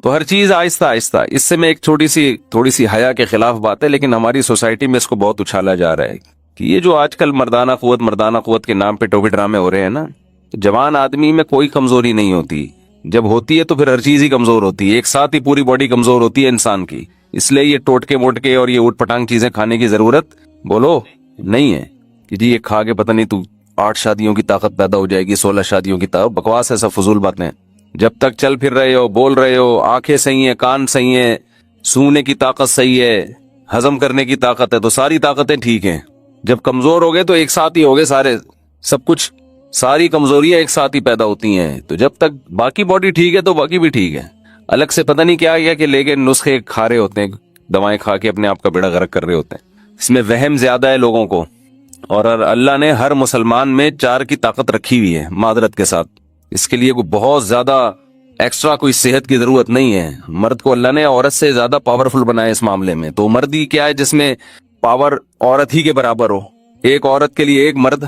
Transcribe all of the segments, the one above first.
تو ہر چیز آہستہ آہستہ. اس سے میں ایک تھوڑی سی حیا کے خلاف بات ہے، لیکن ہماری سوسائٹی میں اس کو بہت اچھالا جا رہا ہے کہ یہ جو آج کل مردانہ قوت کے نام پہ ٹوپی ڈرامے ہو رہے ہیں نا، جوان آدمی میں کوئی کمزوری نہیں ہوتی. جب ہوتی ہے تو پھر ہر چیز ہی کمزور ہوتی ہے، ایک ساتھ ہی پوری باڈی کمزور ہوتی ہے انسان کی. اس لیے یہ ٹوٹکے موٹکے اور یہ اوٹ پٹانگ چیزیں کھانے کی ضرورت بولو نہیں ہے کہ جی یہ کھا کے پتہ نہیں تو 8 شادیوں کی طاقت پیدا ہو جائے گی، 16 شادیوں کی طاقت. بکواس ہے، سب فضول باتیں. جب تک چل پھر رہے ہو، بول رہے ہو، آنکھیں صحیح ہیں، کان صحیح ہیں، سوننے کی طاقت صحیح ہے، ہضم کرنے کی طاقت ہے، تو ساری طاقتیں ٹھیک ہیں. جب کمزور ہو گئے تو ایک ساتھ ہی ہو گئے سارے، سب کچھ، ساری کمزوریاں ایک ساتھ ہی پیدا ہوتی ہیں. تو جب تک باقی باڈی ٹھیک ہے تو باقی بھی ٹھیک ہے. الگ سے پتہ نہیں کیا کہ لے کے نسخے کھا رہے ہوتے ہیں، دوائیں کھا کے اپنے آپ کا بیڑا غرق کر رہے ہوتے ہیں. اس میں وہم زیادہ ہے لوگوں کو. اور اللہ نے ہر مسلمان میں 4 کی طاقت رکھی ہوئی ہے معذرت کے ساتھ. اس کے لیے کوئی بہت زیادہ ایکسٹرا کوئی صحت کی ضرورت نہیں ہے. مرد کو اللہ نے عورت سے زیادہ پاورفل بنایا اس معاملے میں. تو مرد ہی کیا ہے جس میں پاور عورت ہی کے برابر ہو. ایک عورت کے لیے ایک مرد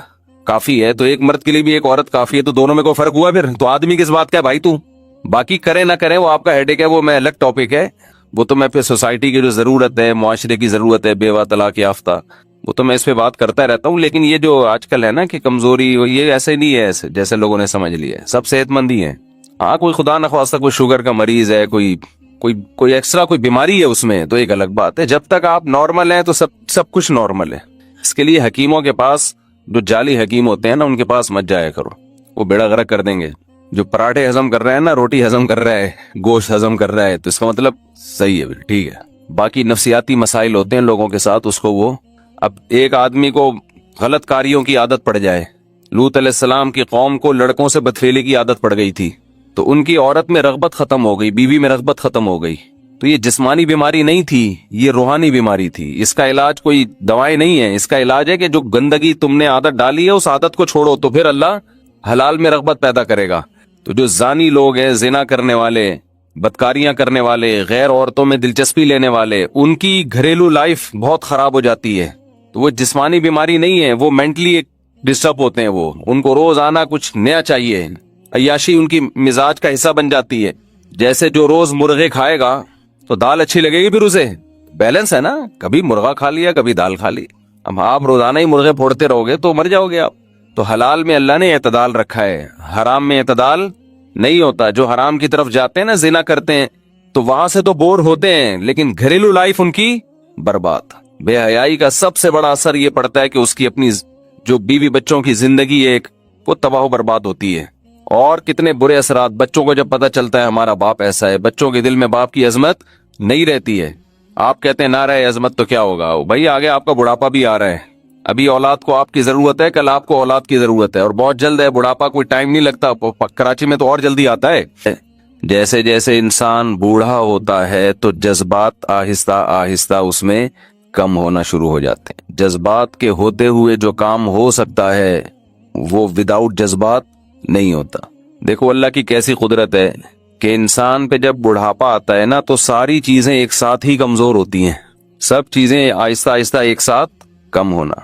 کافی ہے، تو ایک مرد کے لیے بھی ایک عورت کافی ہے. تو دونوں میں کوئی فرق ہوا پھر؟ تو آدمی کس بات کا ہے بھائی تو؟ باقی کرے نہ کرے وہ آپ کا ہیڈیک ہے، وہ میں الگ ٹاپک ہے. وہ تو میں پھر سوسائٹی کی جو ضرورت ہے، معاشرے کی ضرورت ہے، بیوہ طلاق یافتہ، وہ تو میں اس پہ بات کرتا رہتا ہوں. لیکن یہ جو آج کل ہے نا کہ کمزوری، یہ ایسے نہیں ہے ایسے جیسے لوگوں نے سمجھ لیا ہے. سب صحت مند ہی ہیں. ہاں کوئی خدا نخواستہ کوئی شوگر کا مریض ہے، کوئی ایکسٹرا کوئی بیماری ہے اس میں، تو ایک الگ بات ہے. جب تک آپ نارمل ہیں تو سب کچھ نارمل ہے. اس کے لیے حکیموں کے پاس، جو جعلی حکیم ہوتے ہیں نا، ان کے پاس مت جایا کرو، وہ بیڑا غرق کر دیں گے. جو پراٹھے ہضم کر رہے ہیں نا، روٹی ہضم کر رہا ہے، گوشت ہضم کر رہا ہے، تو اس کا مطلب صحیح ہے، ٹھیک ہے. باقی نفسیاتی مسائل ہوتے ہیں لوگوں کے ساتھ، اس کو وہ اب ایک آدمی کو غلط کاریوں کی عادت پڑ جائے. لوط علیہ السلام کی قوم کو لڑکوں سے بدفعلی کی عادت پڑ گئی تھی، تو ان کی عورت میں رغبت ختم ہو گئی، بیوی میں رغبت ختم ہو گئی. تو یہ جسمانی بیماری نہیں تھی، یہ روحانی بیماری تھی. اس کا علاج کوئی دوائیں نہیں ہے، اس کا علاج ہے کہ جو گندگی تم نے عادت ڈالی ہے اس عادت کو چھوڑو، تو پھر اللہ حلال میں رغبت پیدا کرے گا. تو جو زانی لوگ ہیں، زنا کرنے والے، بدکاریاں کرنے والے، غیر عورتوں میں دلچسپی لینے والے، ان کی گھریلو لائف بہت خراب ہو جاتی ہے. تو وہ جسمانی بیماری نہیں ہے، وہ مینٹلی ڈسٹرب ہوتے ہیں. وہ ان کو روزانہ کچھ نیا چاہیے. عیاشی ان کی مزاج کا حصہ بن جاتی ہے. جیسے جو روز مرغے کھائے گا تو دال اچھی لگے گی، پھر اسے بیلنس ہے نا، کبھی مرغا کھا لیا کبھی دال کھا لی. اب آپ روزانہ ہی مرغے پھوڑتے رہو گے تو مر جاؤ گے آپ. تو حلال میں اللہ نے اعتدال رکھا ہے، حرام میں اعتدال نہیں ہوتا. جو حرام کی طرف جاتے ہیں نا، زنا کرتے ہیں، تو وہاں سے تو بور ہوتے ہیں، لیکن گھریلو لائف ان کی برباد. بے حیائی کا سب سے بڑا اثر یہ پڑتا ہے کہ اس کی اپنی جو بیوی بچوں کی زندگی ایک وہ تباہ و برباد ہوتی ہے. اور کتنے برے اثرات بچوں کو جب پتہ چلتا ہے ہمارا باپ ایسا ہے، بچوں کے دل میں باپ کی عظمت نہیں رہتی ہے. آپ کہتے ہیں نہ رہے عظمت تو کیا ہوگا بھائی، آگے آپ کا بڑھاپا بھی آ رہا ہے. ابھی اولاد کو آپ کی ضرورت ہے، کل آپ کو اولاد کی ضرورت ہے، اور بہت جلد ہے. بڑھاپا کوئی ٹائم نہیں لگتا، کراچی میں تو اور جلدی آتا ہے. جیسے جیسے انسان بوڑھا ہوتا ہے تو جذبات آہستہ آہستہ اس میں کم ہونا شروع ہو جاتے ہیں. جذبات کے ہوتے ہوئے جو کام ہو سکتا ہے وہ وداؤٹ جذبات نہیں ہوتا. دیکھو اللہ کی کیسی قدرت ہے کہ انسان پہ جب بڑھاپا آتا ہے نا تو ساری چیزیں ایک ساتھ ہی کمزور ہوتی ہیں. سب چیزیں آہستہ آہستہ ایک ساتھ کم ہونا.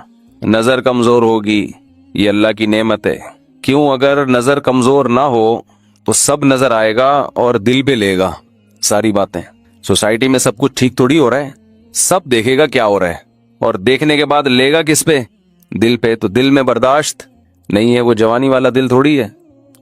نظر کمزور ہوگی، یہ اللہ کی نعمت ہے. کیوں؟ اگر نظر کمزور نہ ہو تو سب نظر آئے گا اور دل پہ لے گا ساری باتیں. سوسائٹی میں سب کچھ ٹھیک تھوڑی ہو رہا ہے، سب دیکھے گا کیا ہو رہا ہے، اور دیکھنے کے بعد لے گا کس پہ؟ دل پہ. تو دل میں برداشت نہیں ہے، وہ جوانی والا دل تھوڑی ہے.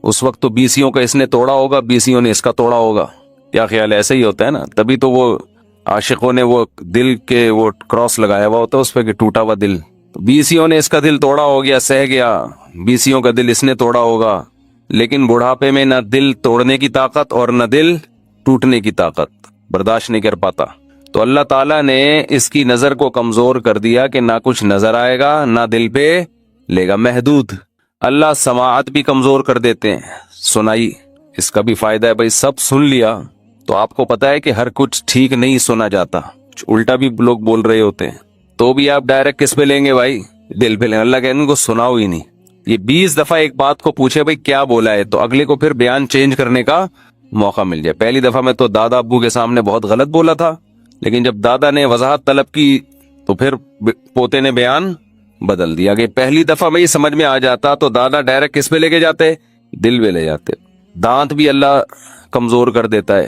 اس وقت تو بیسیوں کا اس نے توڑا ہوگا، بیسیوں نے اس کا توڑا ہوگا. کیا خیال ہے؟ ایسے ہی ہوتا ہے نا. تبھی تو وہ عاشقوں نے وہ دل کے وہ کراس لگایا ہوا ہوتا ہے اس پہ کہ ٹوٹا ہوا دل. بیسیوں نے اس کا دل توڑا ہو گیا، سہ گیا. بیسیوں کا دل اس نے توڑا ہوگا، لیکن بڑھاپے میں نہ دل توڑنے کی طاقت اور نہ دل ٹوٹنے کی طاقت، برداشت نہیں کر پاتا. تو اللہ تعالیٰ نے اس کی نظر کو کمزور کر دیا کہ نہ کچھ نظر آئے گا نہ دل پہ لے گا. محدود. اللہ سماعت بھی کمزور کر دیتے ہیں، سنائی. اس کا بھی فائدہ ہے بھائی، سب سن لیا تو آپ کو پتا ہے کہ ہر کچھ ٹھیک نہیں سنا جاتا، الٹا بھی لوگ بول رہے ہوتے ہیں. تو بھی آپ ڈائریکٹ کس پہ لیں گے بھائی؟ دل پہ لیں. اللہ کہتے ہیں ان کو سناؤ ہی نہیں. یہ 20 دفعہ ایک بات کو پوچھے بھائی کیا بولا ہے، تو اگلے کو پھر بیان چینج کرنے کا موقع مل جائے. پہلی دفعہ میں تو دادا ابو کے سامنے بہت غلط بولا تھا، لیکن جب دادا نے وضاحت طلب کی تو پھر پوتے نے بیان بدل دیا. کہ پہلی دفعہ میں یہ سمجھ میں آ جاتا تو دادا ڈائریکٹ کس پہ لے کے جاتے؟ دل پہ لے جاتے. دانت بھی اللہ کمزور کر دیتا ہے.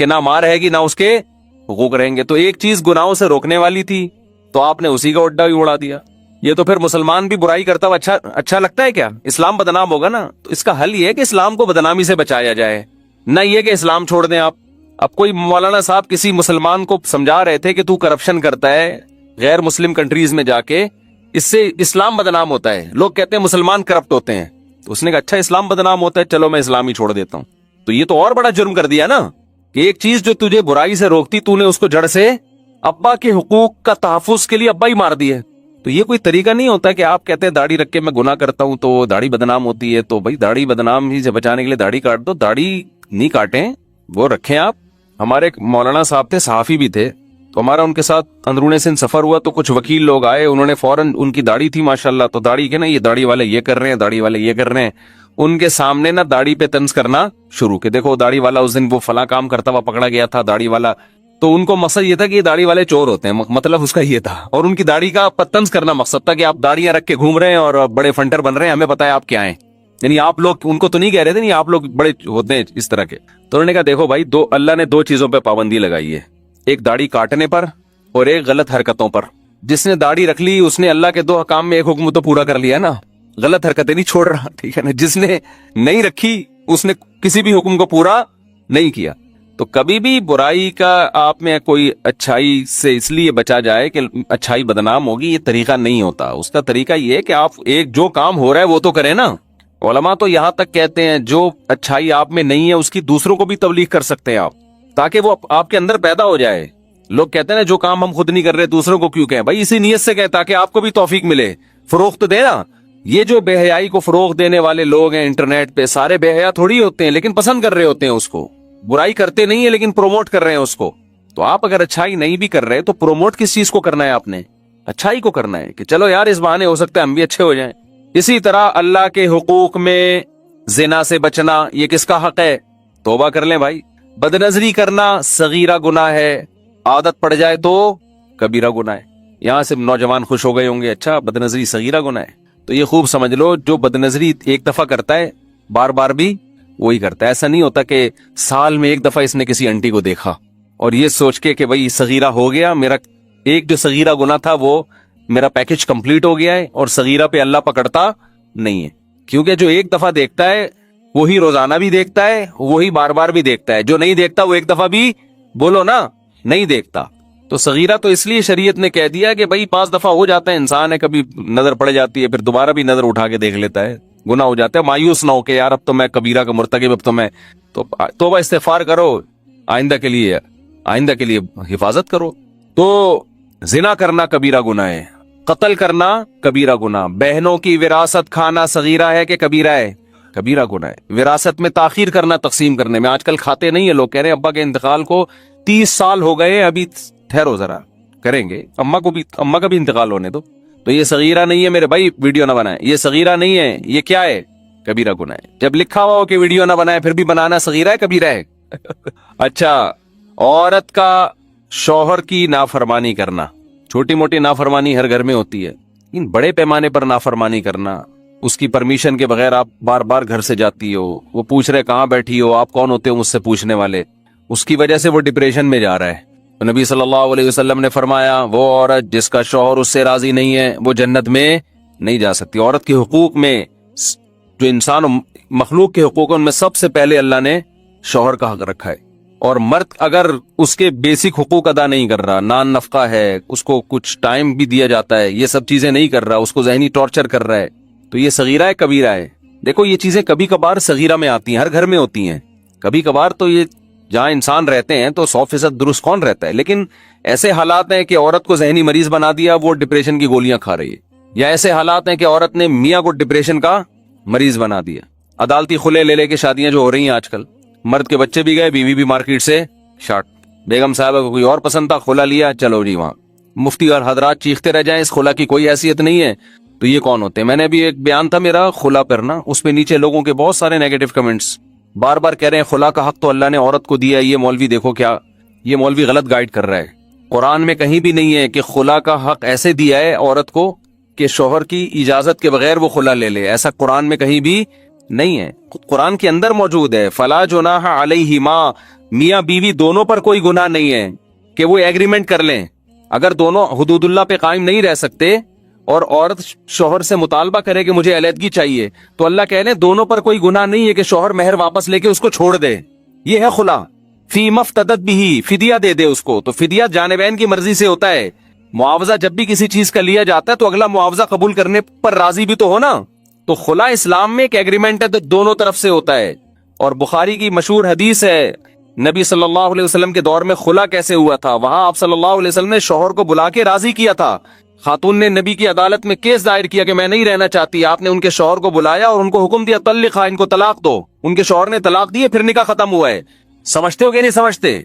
کہ نہ ماں رہے گی نہ اس کے حقوق رہیں گے. تو ایک چیز گناہوں سے روکنے والی تھی تو آپ نے اسی کا اڈا بھی اڑا دیا. یہ تو پھر مسلمان بھی برائی کرتا ہوا اچھا لگتا ہے کیا؟ اسلام بدنام ہوگا نا. تو اس کا حل یہ ہے کہ اسلام کو بدنامی سے بچایا جائے, نہ یہ کہ اسلام چھوڑ دیں آپ. اب کوئی مولانا صاحب کسی مسلمان کو سمجھا رہے تھے کہ تو کرپشن کرتا ہے غیر مسلم کنٹریز میں جا کے, اس سے اسلام بدنام ہوتا ہے. لوگ کہتے ہیں مسلمان کرپٹ ہوتے ہیں, تو اس نے کہا اچھا اسلام بدنام ہوتا ہے, چلو میں اسلام ہی چھوڑ دیتا ہوں. تو یہ تو اور بڑا جرم کر دیا نا کہ ایک چیز جو تجھے برائی سے روکتی تو نے اس کو جڑ سے ابا کے حقوق کا تحفظ کے لیے ابا ہی مار دیے. تو یہ کوئی طریقہ نہیں ہوتا کہ آپ کہتے ہیں داڑھی رکھ کے میں گناہ کرتا ہوں تو داڑھی بدنام ہوتی ہے. تو بھائی داڑھی بدنام ہی سے بچانے کے لیے داڑھی کاٹ دو, داڑھی نہیں کاٹیں وہ رکھیں آپ. ہمارے ایک مولانا صاحب تھے, صحافی بھی تھے, تو ہمارا ان کے ساتھ اندرون سندھ سفر ہوا تو کچھ وکیل لوگ آئے, انہوں نے فوراً, ان کی داڑھی تھی ماشاءاللہ, تو داڑھی کے نا یہ داڑھی والے یہ کر رہے ہیں, داڑھی والے یہ کر رہے ہیں, ان کے سامنے نا داڑھی پہ طنز کرنا شروع کہ دیکھو داڑھی والا اس دن وہ فلاں کام کرتا ہوا پکڑا گیا تھا داڑھی والا. تو ان کو مقصد یہ تھا کہ یہ داڑھی والے چور ہوتے ہیں, مطلب اس کا یہ تھا, اور ان کی داڑھی کا طنز کرنا مقصد تھا کہ آپ داڑیاں رکھ کے گھوم رہے ہیں اور بڑے فنٹر بن رہے ہیں, ہمیں پتا ہے آپ کیا ہیں. یعنی آپ لوگ ان کو تو نہیں کہہ رہے تھے نہیں آپ لوگ بڑے ہوتے ہیں اس طرح کے. تو انہوں نے کہا دیکھو بھائی اللہ نے دو چیزوں پہ پابندی لگائی ہے, ایک داڑھی کاٹنے پر اور ایک غلط حرکتوں پر. جس نے داڑھی رکھ لی اس نے اللہ کے دو حکام میں ایک حکم تو پورا کر لیا نا, غلط حرکتیں نہیں چھوڑ رہا, ٹھیک ہے نا. جس نے نہیں رکھی اس نے کسی بھی حکم کو پورا نہیں کیا. تو کبھی بھی برائی کا آپ میں کوئی اچھائی سے اس لیے بچا جائے کہ اچھائی بدنام ہوگی, یہ طریقہ نہیں ہوتا. اس کا طریقہ یہ ہے کہ آپ ایک جو کام ہو رہا ہے وہ تو کریں نا. علماء تو یہاں تک کہتے ہیں جو اچھائی آپ میں نہیں ہے اس کی دوسروں کو بھی تبلیغ کر سکتے ہیں آپ, تاکہ وہ آپ کے اندر پیدا ہو جائے. لوگ کہتے ہیں نا جو کام ہم خود نہیں کر رہے دوسروں کو کیوں کہیں, بھائی اسی نیت سے کہیں تاکہ آپ کو بھی توفیق ملے, فروغ تو دے نا. یہ جو بے حیائی کو فروغ دینے والے لوگ ہیں انٹرنیٹ پہ, سارے بے حیا تھوڑی ہوتے ہیں, لیکن پسند کر رہے ہوتے ہیں اس کو. برائی کرتے نہیں ہیں لیکن پروموٹ کر رہے ہیں اس کو. تو آپ اگر اچھائی نہیں بھی کر رہے تو پروموٹ کس چیز کو کرنا ہے, آپ نے اچھائی کو کرنا ہے کہ چلو یار اس بہانے ہو سکتا ہے ہم بھی اچھے ہو جائیں. اسی طرح اللہ کے حقوق میں زنا سے بچنا, یہ کس کا حق ہے؟ توبہ کر لیں بھائی. بدنظری کرنا صغیرہ گناہ ہے, عادت پڑ جائے تو کبیرہ گناہ ہے. یہاں سے نوجوان خوش ہو گئے ہوں گے, اچھا بدنظری صغیرہ گناہ ہے, تو یہ خوب سمجھ لو جو بدنظری ایک دفعہ کرتا ہے بار بار بھی وہی کرتا ہے. ایسا نہیں ہوتا کہ سال میں ایک دفعہ اس نے کسی انٹی کو دیکھا اور یہ سوچ کے کہ بھائی صغیرہ ہو گیا, میرا ایک جو صغیرہ گناہ تھا وہ میرا پیکج کمپلیٹ ہو گیا ہے, اور صغیرہ پہ اللہ پکڑتا نہیں ہے. کیونکہ جو ایک دفعہ دیکھتا ہے وہی روزانہ بھی دیکھتا ہے, وہی بار بار بھی دیکھتا ہے. جو نہیں دیکھتا وہ ایک دفعہ بھی بولو نا نہیں دیکھتا. تو صغیرہ تو اس لیے شریعت نے کہہ دیا کہ بھائی 5 دفعہ ہو جاتا ہے, انسان ہے, کبھی نظر پڑ جاتی ہے, پھر دوبارہ بھی نظر اٹھا کے دیکھ لیتا ہے, گناہ ہو جاتا ہے. مایوس نہ ہو کہ یار اب تو میں کبیرہ کا مرتکب, اب تو میں تو توبہ استغفار کرو, آئندہ کے لیے حفاظت کرو. تو زنا کرنا کبیرہ گناہ ہے, قتل کرنا کبیرہ گناہ, بہنوں کی وراثت کھانا صغیرہ ہے کہ کبیرہ ہے؟ کبیرہ گناہ ہے. وراثت میں تاخیر کرنا تقسیم کرنے میں, آج کل کھاتے نہیں ہیں لوگ, کہہ رہے ہیں ابا کے انتقال کو 30 سال ہو گئے, ابھی ٹھہرو ذرا کریں گے, اماں کا بھی انتقال ہونے دو. تو یہ صغیرہ نہیں ہے میرے بھائی, ویڈیو نہ بنائیں, یہ صغیرہ نہیں ہے, یہ کیا ہے؟ کبیرہ گناہ ہے. جب لکھا ہوا ہو کہ ویڈیو نہ بنائے پھر بھی بنانا صغیرہ ہے کبیرہ ہے؟ اچھا, عورت کا شوہر کی نافرمانی کرنا, چھوٹی موٹی نافرمانی ہر گھر میں ہوتی ہے, ان بڑے پیمانے پر نافرمانی کرنا, اس کی پرمیشن کے بغیر آپ بار بار گھر سے جاتی ہو, وہ پوچھ رہے کہاں بیٹھی ہو, آپ کون ہوتے ہو مجھ سے پوچھنے والے, اس کی وجہ سے وہ ڈپریشن میں جا رہا ہے. تو نبی صلی اللہ علیہ وسلم نے فرمایا وہ عورت جس کا شوہر اس سے راضی نہیں ہے وہ جنت میں نہیں جا سکتی. عورت کے حقوق میں جو انسان مخلوق کے حقوق ان میں سب سے پہلے اللہ نے شوہر کا حق رکھا ہے. اور مرد اگر اس کے بیسک حقوق ادا نہیں کر رہا, نان نفقہ ہے, اس کو کچھ ٹائم بھی دیا جاتا ہے, یہ سب چیزیں نہیں کر رہا, اس کو ذہنی ٹارچر کر رہا ہے, تو یہ صغیرہ ہے کبیرہ ہے؟ دیکھو یہ چیزیں کبھی کبھار صغیرہ میں آتی ہیں, ہر گھر میں ہوتی ہیں, کبھی کبھار تو یہ جہاں انسان رہتے ہیں تو 100% درست کون رہتا ہے, لیکن ایسے حالات ہیں کہ عورت کو ذہنی مریض بنا دیا, وہ ڈپریشن کی گولیاں کھا رہی ہے, یا ایسے حالات ہیں کہ عورت نے میاں کو ڈپریشن کا مریض بنا دیا. عدالتی خلے لے کے شادیاں جو ہو رہی ہیں آج کل, مرد کے بچے بھی گئے, بیوی بھی مارکیٹ سے شارٹ, بیگم صاحبہ کو کوئی اور پسند تھا, خلا لیا, چلو جی وہاں مفتی اور حضرات چیختے رہ جائیں اس خلا کی کوئی حیثیت نہیں ہے. تو یہ کون ہوتے ہیں؟ میں نے بھی ایک بیان تھا میرا خلا پر نا, اس پہ نیچے لوگوں کے بہت سارے نیگیٹو کمنٹس, بار بار کہہ رہے ہیں خلا کا حق تو اللہ نے عورت کو دیا ہے, یہ مولوی دیکھو کیا, یہ مولوی غلط گائیڈ کر رہا ہے. قرآن میں کہیں بھی نہیں ہے کہ خلا کا حق ایسے دیا ہے عورت کو کہ شوہر کی اجازت کے بغیر وہ خلا لے لے, ایسا قرآن میں کہیں بھی نہیں ہے, قرآن کے اندر موجود ہے. فلا جناح علیہما, میاں بیوی دونوں پر کوئی گناہ نہیں ہے کہ وہ ایگریمنٹ کر لیں. اگر دونوں حدود اللہ پہ قائم نہیں رہ سکتے اور عورت شوہر سے مطالبہ کرے کہ مجھے علیحدگی چاہیے, تو اللہ کہہ لیں دونوں پر کوئی گناہ نہیں ہے کہ شوہر مہر واپس لے کے اس کو چھوڑ دے. یہ ہے خلا. فی مفتدت بھی, فدیہ دے دے اس کو. تو فدیہ جانبین کی مرضی سے ہوتا ہے. معاوضہ جب بھی کسی چیز کا لیا جاتا ہے تو اگلا معاوضہ قبول کرنے پر راضی بھی تو ہونا. تو خلا اسلام میں ایک ایگریمنٹ ہے, تو دونوں طرف سے ہوتا ہے. اور بخاری کی مشہور حدیث ہے, نبی صلی اللہ علیہ وسلم کے دور میں خلا کیسے ہوا تھا. وہاں آپ صلی اللہ علیہ وسلم نے شوہر کو بلا کے راضی کیا تھا. خاتون نے نبی کی عدالت میں کیس دائر کیا کہ میں نہیں رہنا چاہتی. آپ نے ان کے شوہر کو بلایا اور ان کو حکم دیا طلقھا, ان کو طلاق دو. ان کے شوہر نے طلاق دی, پھر نکاح ختم ہوا ہے. سمجھتے ہو کہ نہیں سمجھتے؟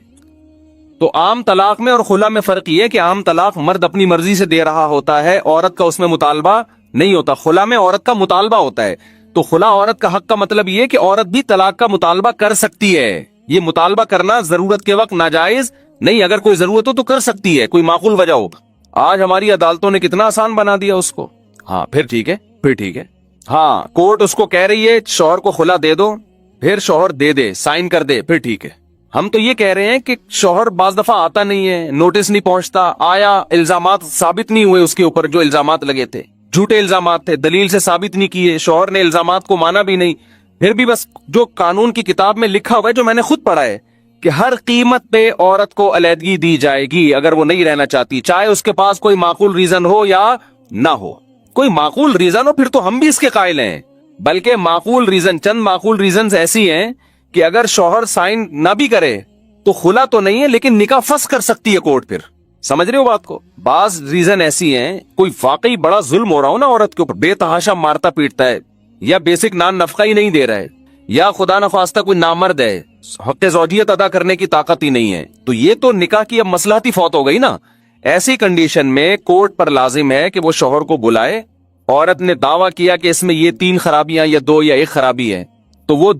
تو عام طلاق میں اور خلا میں فرق یہ ہے کہ عام طلاق مرد اپنی مرضی سے دے رہا ہوتا ہے, عورت کا اس میں مطالبہ نہیں ہوتا. خلا میں عورت کا مطالبہ ہوتا ہے. تو خلا عورت کا حق کا مطلب یہ کہ عورت بھی طلاق کا مطالبہ کر سکتی ہے. یہ مطالبہ کرنا ضرورت کے وقت ناجائز نہیں, اگر کوئی ضرورت ہو تو کر سکتی ہے, کوئی معقول وجہ ہو. آج ہماری عدالتوں نے کتنا آسان بنا دیا اس کو. ہاں پھر ٹھیک ہے, پھر ٹھیک ہے. ہاں کورٹ اس کو کہہ رہی ہے شوہر کو خلا دے دو, پھر شوہر دے دے, سائن کر دے, پھر ٹھیک ہے. ہم تو یہ کہہ رہے ہیں کہ شوہر بعض دفعہ آتا نہیں ہے, نوٹس نہیں پہنچتا, آیا الزامات ثابت نہیں ہوئے اس کے اوپر, جو الزامات لگے تھے جھوٹے الزامات تھے, دلیل سے ثابت نہیں کیے, شوہر نے الزامات کو مانا بھی نہیں, پھر بھی بس جو قانون کی کتاب میں لکھا ہوا ہے, جو میں نے خود پڑھا ہے کہ ہر قیمت پہ عورت کو علیحدگی دی جائے گی اگر وہ نہیں رہنا چاہتی, چاہے اس کے پاس کوئی معقول ریزن ہو یا نہ ہو. کوئی معقول ریزن ہو پھر تو ہم بھی اس کے قائل ہیں, بلکہ معقول ریزن, چند معقول ریزنز ایسی ہیں کہ اگر شوہر سائن نہ بھی کرے تو خلا تو نہیں ہے لیکن نکاح فسخ کر سکتی ہے کورٹ. پھر سمجھ رہے ہو بات کو؟ بعض ریزن ایسی ہیں, کوئی واقعی بڑا ظلم ہو رہا ہو نا عورت کے اوپر, بے تحاشا مارتا پیٹتا ہے, یا بیسک نان نفقہ ہی نہیں دے رہا ہے, یا خدا نخواستہ کوئی نامرد ہے, حق زوجیت ادا کرنے کی طاقت ہی نہیں ہے, تو یہ تو نکاح کی اب مصلحتی فوت ہو گئی نا. ایسی کنڈیشن میں کورٹ پر لازم ہے کہ وہ شوہر کو بلائے. عورت نے دعویٰ کیا کہ اس میں یہ 3 خرابیاں یا 2 یا 1 خرابی ہے, تو وہ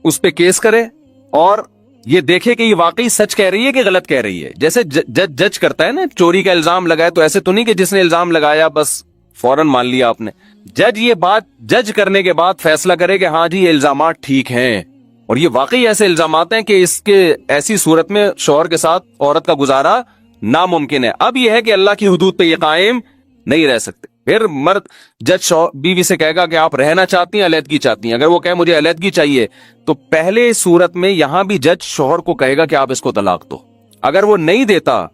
اس پہ کیس کرے اور یہ دیکھے کہ یہ واقعی سچ کہہ رہی ہے کہ غلط کہہ رہی ہے. جیسے جج کرتا ہے نا, چوری کا الزام لگائے تو ایسے تو نہیں کہ جس نے الزام لگایا بس فوراً مان لیا آپ نے. جج یہ بات جج کرنے کے بعد فیصلہ کرے کہ ہاں جی یہ الزامات ٹھیک ہیں, اور یہ واقعی ایسے الزامات ہیں کہ اس کے ایسی صورت میں شوہر کے ساتھ عورت کا گزارا ناممکن ہے. اب یہ ہے کہ اللہ کی حدود پہ یہ قائم نہیں رہ سکتے. پھر مرد جج بیوی سے کہے گا کہ آپ رہنا چاہتی ہیں, علیحدگی چاہتی ہیں. اگر وہ کہے مجھے علیحدگی چاہیے تو پہلے صورت میں یہاں بھی جج شوہر کو کہے گا کہ آپ اس کو طلاق دو. اگر وہ نہیں دیتا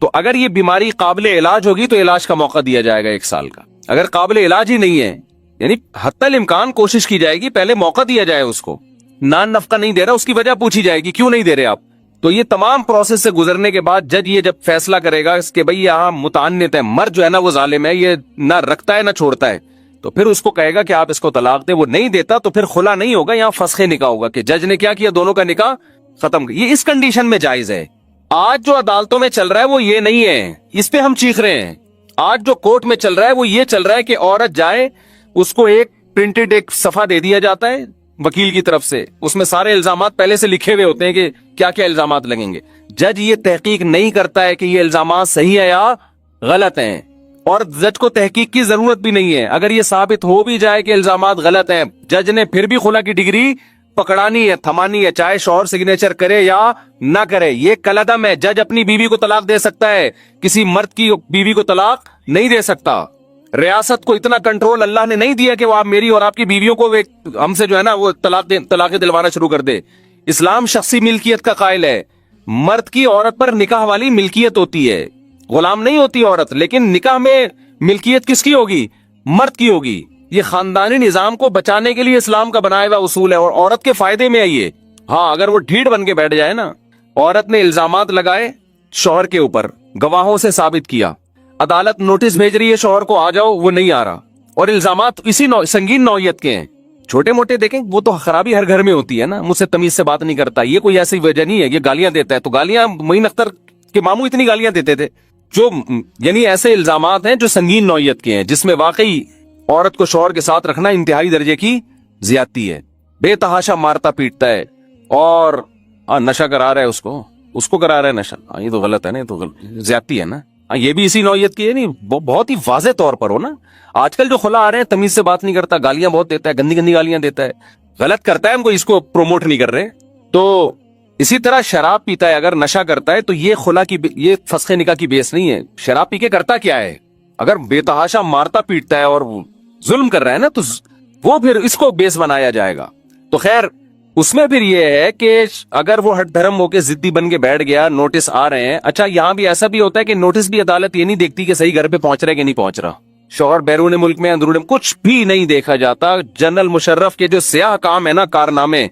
تو اگر یہ بیماری قابل علاج ہوگی تو علاج کا موقع دیا جائے گا 1 سال کا. اگر قابل علاج ہی نہیں ہے, یعنی حتی الامکان کوشش کی جائے گی, پہلے موقع دیا جائے اس کو. نان نفقہ نہیں دے رہا, اس کی وجہ پوچھی جائے گی, کیوں نہیں دے رہے آپ. تو یہ تمام پروسیس سے گزرنے کے بعد جج یہ جب فیصلہ کرے گا اس کے بھئی یہاں متعنت ہے, مرد جو ہے نا وہ ظالم ہے, یہ نہ رکھتا ہے نہ چھوڑتا ہے, تو پھر اس کو کہے گا کہ آپ اس کو طلاق دیں. وہ نہیں دیتا تو پھر خلا نہیں ہوگا, یہاں فسخ نکاح ہوگا کہ جج نے کیا کیا, دونوں کا نکاح ختم. یہ اس کنڈیشن میں جائز ہے. آج جو عدالتوں میں چل رہا ہے وہ یہ نہیں ہے, اس پہ ہم چیخ رہے ہیں. آج جو کورٹ میں چل رہا ہے وہ یہ چل رہا ہے کہ عورت جائے, اس کو ایک پرنٹڈ ایک صفحہ دے دیا جاتا ہے وکیل کی طرف سے, اس میں سارے الزامات پہلے سے لکھے ہوئے ہوتے ہیں کہ کیا کیا الزامات لگیں گے. جج یہ تحقیق نہیں کرتا ہے کہ یہ الزامات صحیح ہے یا غلط ہیں, اور جج کو تحقیق کی ضرورت بھی نہیں ہے. اگر یہ ثابت ہو بھی جائے کہ الزامات غلط ہیں, جج نے پھر بھی خلا کی ڈگری پکڑانی ہے, تھمانی ہے, چاہے شوہر سگنیچر کرے یا نہ کرے. یہ کالعدم ہے, جج اپنی بیوی کو طلاق دے سکتا ہے, کسی مرد کی بیوی کو طلاق نہیں دے سکتا. ریاست کو اتنا کنٹرول اللہ نے نہیں دیا کہ وہ آپ میری اور آپ کی بیویوں کو ہم سے جو ہے نا وہ طلاق دلوانا شروع کر دے. اسلام شخصی ملکیت کا قائل ہے. مرد کی عورت پر نکاح والی ملکیت ہوتی ہے, غلام نہیں ہوتی عورت, لیکن نکاح میں ملکیت کس کی ہوگی؟ مرد کی ہوگی. یہ خاندانی نظام کو بچانے کے لیے اسلام کا بنایا ہوا اصول ہے, اور عورت کے فائدے میں ہے یہ. ہاں اگر وہ ڈھیڑ بن کے بیٹھ جائے نا, عورت نے الزامات لگائے شوہر کے اوپر, گواہوں سے ثابت کیا, عدالت نوٹس بھیج رہی ہے شوہر کو آ جاؤ, وہ نہیں آ رہا, اور الزامات اسی سنگین نوعیت کے ہیں. چھوٹے موٹے دیکھیں وہ تو خرابی ہر گھر میں ہوتی ہے نا, مجھ سے تمیز سے بات نہیں کرتا, یہ کوئی ایسی وجہ نہیں ہے. یہ گالیاں دیتا ہے, تو گالیاں معین اختر کے ماموں اتنی گالیاں دیتے تھے. جو یعنی ایسے الزامات ہیں جو سنگین نوعیت کے ہیں, جس میں واقعی عورت کو شوہر کے ساتھ رکھنا انتہائی درجے کی زیادتی ہے. بے تحاشا مارتا پیٹتا ہے, اور نشہ کرا رہا ہے, اس کو کرا رہا ہے نشہ. یہ تو غلط ہے نا, یہ تو زیادتی ہے نا. یہ بھی اسی نوعیت کی ہے, نہیں بہت ہی واضح طور پر ہو نا. آج کل جو خلا آ رہے ہیں تمیز سے بات نہیں کرتا, گالیاں بہت دیتا ہے, گندی گندی گالیاں دیتا ہے. غلط کرتا ہے ہم کو اس کو پروموٹ نہیں کر رہے. تو اسی طرح شراب پیتا ہے, اگر نشہ کرتا ہے تو یہ خلا کی, یہ فسخ نکاح کی بیس نہیں ہے. شراب پی کے کرتا کیا ہے, اگر بے تحاشا مارتا پیٹتا ہے اور ظلم کر رہا ہے نا, تو وہ پھر اس کو بیس بنایا جائے گا. تو خیر اس میں پھر یہ ہے کہ اگر وہ ہٹ دھرم ہو کے ضدی بن کے بیٹھ گیا, نوٹس آ رہے ہیں. اچھا یہاں بھی ایسا بھی ہوتا ہے کہ نوٹس بھی عدالت یہ نہیں دیکھتی کہ صحیح گھر پہ پہنچ رہا ہے کہ نہیں پہنچ رہا. شوہر بیرون ملک میں اندرون کچھ بھی نہیں دیکھا جاتا. جنرل مشرف کے جو سیاہ کام ہے نا, کارنامے,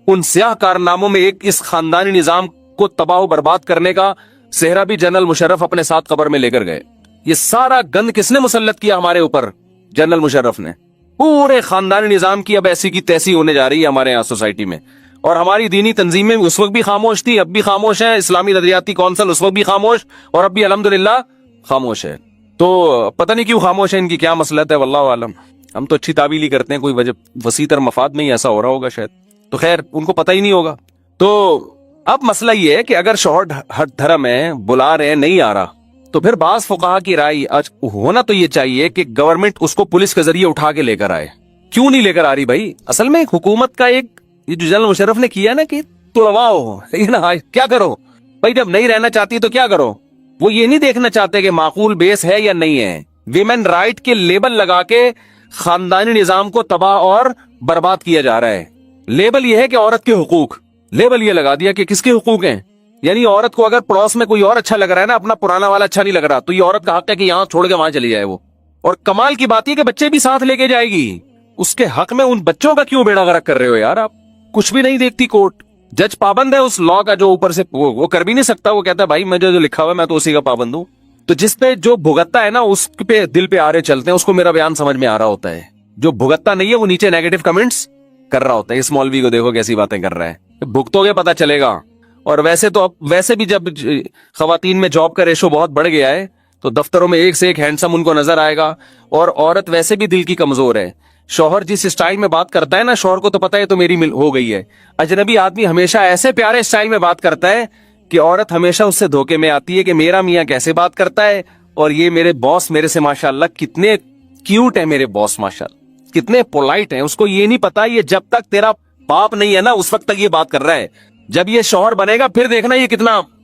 ان سیاہ کارناموں میں ایک اس خاندانی نظام کو تباہ و برباد کرنے کا صحرا بھی جنرل مشرف اپنے ساتھ قبر میں لے کر گئے. یہ سارا گند کس نے مسلط کیا ہمارے اوپر؟ جنرل مشرف نے. پورے خاندانی نظام کی اب ایسی کی تیسی ہونے جا رہی ہے ہمارے یہاں سوسائٹی میں. اور ہماری دینی تنظیمیں اس وقت بھی خاموش تھی, اب بھی خاموش ہیں. اسلامی نظریاتی کونسل اس وقت بھی خاموش, اور اب بھی الحمدللہ خاموش ہے. تو پتہ نہیں کیوں خاموش ہے, ان کی کیا مسئلت ہے, واللہ عالم. ہم تو اچھی تعبیر ہی کرتے ہیں, کوئی وجہ وسیع تر مفاد میں ہی ایسا ہو رہا ہوگا شاید. تو خیر ان کو پتہ ہی نہیں ہوگا. تو اب مسئلہ یہ ہے کہ اگر شوہر ہٹ دھرم ہے, بلا رہے ہیں, نہیں آ رہا, تو پھر بعض فقہا کی رائے ہونا تو یہ چاہیے کہ گورنمنٹ اس کو پولیس کے ذریعے اٹھا کے لے کر آئے. کیوں نہیں لے کر آ رہی بھائی؟ اصل میں حکومت کا ایک یہ جو جنرل مشرف نے کیا نا کہ توڑواؤ, کیا کرو بھائی, جب نہیں رہنا چاہتی تو کیا کرو. وہ یہ نہیں دیکھنا چاہتے کہ معقول بیس ہے یا نہیں ہے. ویمن رائٹ کے لیبل لگا کے خاندانی نظام کو تباہ اور برباد کیا جا رہا ہے. لیبل یہ ہے کہ عورت کے حقوق, لیبل یہ لگا دیا کہ کس کے حقوق ہیں. یعنی عورت کو اگر پڑوس میں کوئی اور اچھا لگ رہا ہے نا, اپنا پرانا والا اچھا نہیں لگ رہا, تو یہ عورت کا حق ہے کہ یہاں چھوڑ کے وہاں چلی جائے وہ. اور کمال کی بات یہ کہ بچے بھی ساتھ لے کے جائے گی. اس کے حق میں ان بچوں کا کیوں بیڑا غرق کر رہے ہو یار آپ؟ کچھ بھی نہیں دیکھتی کورٹ. جج پابند ہے اس لا کا, جو اوپر سے وہ کر بھی نہیں سکتا. وہ کہتا ہے بھائی مجھے جو لکھا ہوا ہے میں تو اسی کا پابند ہوں. تو جس پہ جو بھگتتا ہے نا, اس پہ دل پہ آ رہے چلتے ہیں, اس کو میرا بیان سمجھ میں آ رہا ہوتا ہے. جو بھگتتا نہیں ہے وہ نیچے نیگیٹو کمنٹس کر رہا ہوتا ہے. اس مولوی کو دیکھو کیسی باتیں کر رہا ہے, بھگتو گے پتا چلے گا. اور ویسے تو اب ویسے بھی جب خواتین میں جاب کا ریشو بہت بڑھ گیا ہے, تو دفتروں میں ایک سے ایک ہینڈسم ان کو نظر آئے گا. اور عورت ویسے بھی دل کی کمزور ہے. شوہر جس اسٹائل میں بات کرتا ہے نا, شوہر کو تو پتا ہے تو میری ہو گئی ہے. اجنبی آدمی ہمیشہ ایسے پیارے اسٹائل میں بات کرتا ہے کہ عورت ہمیشہ اس سے دھوکے میں آتی ہے کہ میرا میاں کیسے بات کرتا ہے, اور یہ میرے باس میرے سے ماشاءاللہ کتنے کیوٹ ہیں, میرے باس ماشاءاللہ کتنے پولائٹ ہیں. اس کو یہ نہیں پتا یہ جب تک تیرا باپ نہیں ہے نا اس وقت تک یہ بات کر رہا ہے. جب یہ شوہر بنے گا پھر دیکھنا یہ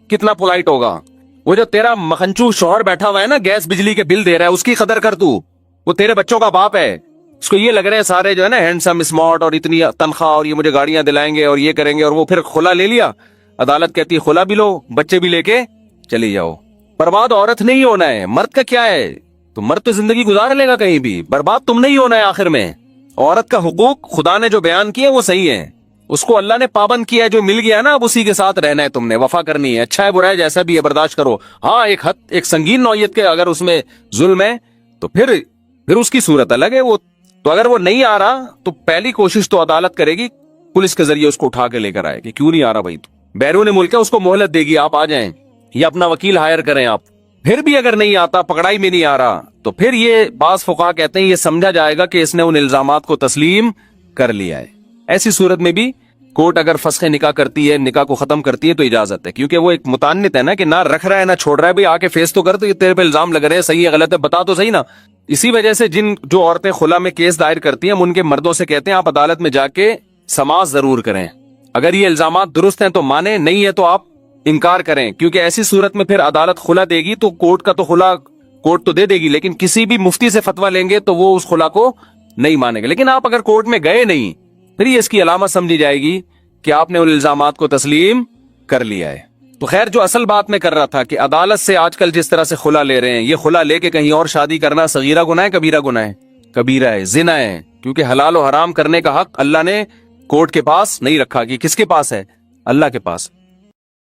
کتنا پولائٹ ہوگا. وہ جو تیرا مکھنچو شوہر بیٹھا ہوا ہے نا, گیس بجلی کے بل دے رہا ہے, اس کی قدر کر تو. وہ تیرے بچوں کا باپ ہے. اس کو یہ لگ رہے ہیں سارے جو ہے نا ہینڈسم اسمارٹ اور اتنی تنخواہ, اور یہ مجھے گاڑیاں دلائیں گے اور یہ کریں گے, اور وہ پھر خلا لے لیا. عدالت کہتی ہے خلا بھی لو, بچے بھی لے کے چلی جاؤ. برباد عورت نہیں ہونا ہے, مرد کا کیا ہے؟ تو مرد تو زندگی گزار لے گا کہیں بھی, برباد تم نہیں ہونا ہے آخر میں. عورت کا حقوق خدا نے جو بیان کیے وہ صحیح ہے, اس کو اللہ نے پابند کیا ہے. جو مل گیا نا اب اسی کے ساتھ رہنا ہے, تم نے وفا کرنی ہے. اچھا ہے برا ہے جیسا بھی ہے برداشت کرو. ہاں ایک حد, ایک سنگین نوعیت کے اگر اس میں ظلم ہے تو پھر اس کی صورت الگ ہے. وہ تو اگر وہ نہیں آ رہا تو پہلی کوشش تو عدالت کرے گی, پولیس کے ذریعے اس کو اٹھا کے لے کر آئے گی. کیوں نہیں آ رہا بھائی, تو بیرون ملک ہے, اس کو مہلت دے گی, آپ آ جائیں یا اپنا وکیل ہائر کریں آپ. پھر بھی اگر نہیں آتا, پکڑائی میں نہیں آ رہا, تو پھر یہ بعض فقہا کہتے ہیں یہ سمجھا جائے گا کہ اس نے ان الزامات کو تسلیم کر لیا ہے. ایسی صورت میں بھی کورٹ اگر فسخ نکاح کرتی ہے, نکاح کو ختم کرتی ہے, تو اجازت ہے. کیونکہ وہ ایک متعنت ہے نا کہ نہ رکھ رہا ہے نہ چھوڑ رہا ہے. بھائی آ کے فیس تو کر, تو یہ تیرے پہ الزام لگ رہے ہیں, صحیح ہے غلط ہے بتا تو صحیح نا. اسی وجہ سے جو عورتیں خلا میں کیس دائر کرتی ہیں, ہم ان کے مردوں سے کہتے ہیں آپ عدالت میں جا کے سماعت ضرور کریں. اگر یہ الزامات درست ہیں تو مانیں, نہیں ہے تو آپ انکار کریں. کیونکہ ایسی صورت میں پھر عدالت خلا دے گی تو کورٹ کا تو خلا کورٹ تو دے دے گی, لیکن کسی بھی مفتی سے فتویٰ لیں گے تو وہ اس خلا کو نہیں مانے گا. لیکن آپ اگر کورٹ میں گئے نہیں, پھر یہ اس کی علامت سمجھی جائے گی کہ آپ نے ان الزامات کو تسلیم کر لیا ہے. تو خیر جو اصل بات میں کر رہا تھا کہ عدالت سے آج کل جس طرح سے خلا لے رہے ہیں, یہ خلا لے کے کہیں اور شادی کرنا صغیرہ گناہ ہے کبیرہ گناہ ہے؟ کبیرہ ہے, زنا ہے. کیونکہ حلال و حرام کرنے کا حق اللہ نے کورٹ کے پاس نہیں رکھا, کہ کس کے پاس ہے؟ اللہ کے پاس.